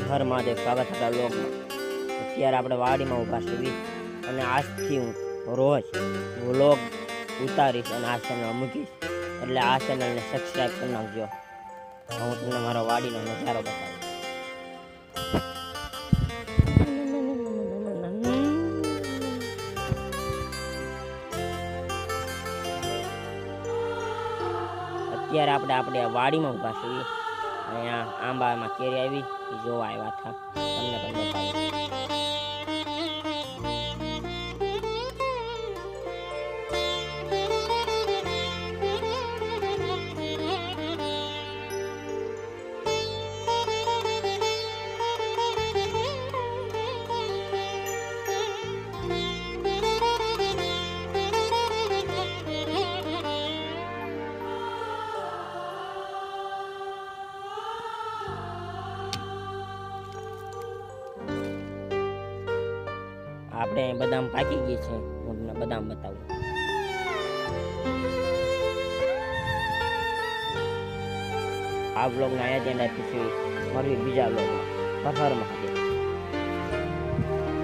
હર મહાદેવ, સ્વાગત હતા વ્લોગમાં. અત્યારે આપણે વાડીમાં ઊભા છીએ અને આજથી હું રોજ વ્લોગ ઉતારીશ અને આ ચેનલ મૂકીશ, એટલે આ ચેનલને સબસ્ક્રાઈબ કરી નાખજો. હું તમને મારો વાડીનો નજારો બતાવું. અત્યારે આપણે વાડીમાં ઊભા છીએ. અહીંયા આંબામાં કેરી આવી જોવા આવ્યા હતા, તમને પણ બતાવું. આપણે બદામ પાકી ગઈ છે, હું તમને બદામ બતાવું. આ વ્લોગના અહીંયા જ એન્ડ આપીશું. મળવી બીજા વ્લોગમાં. હર હર મહાદેવ.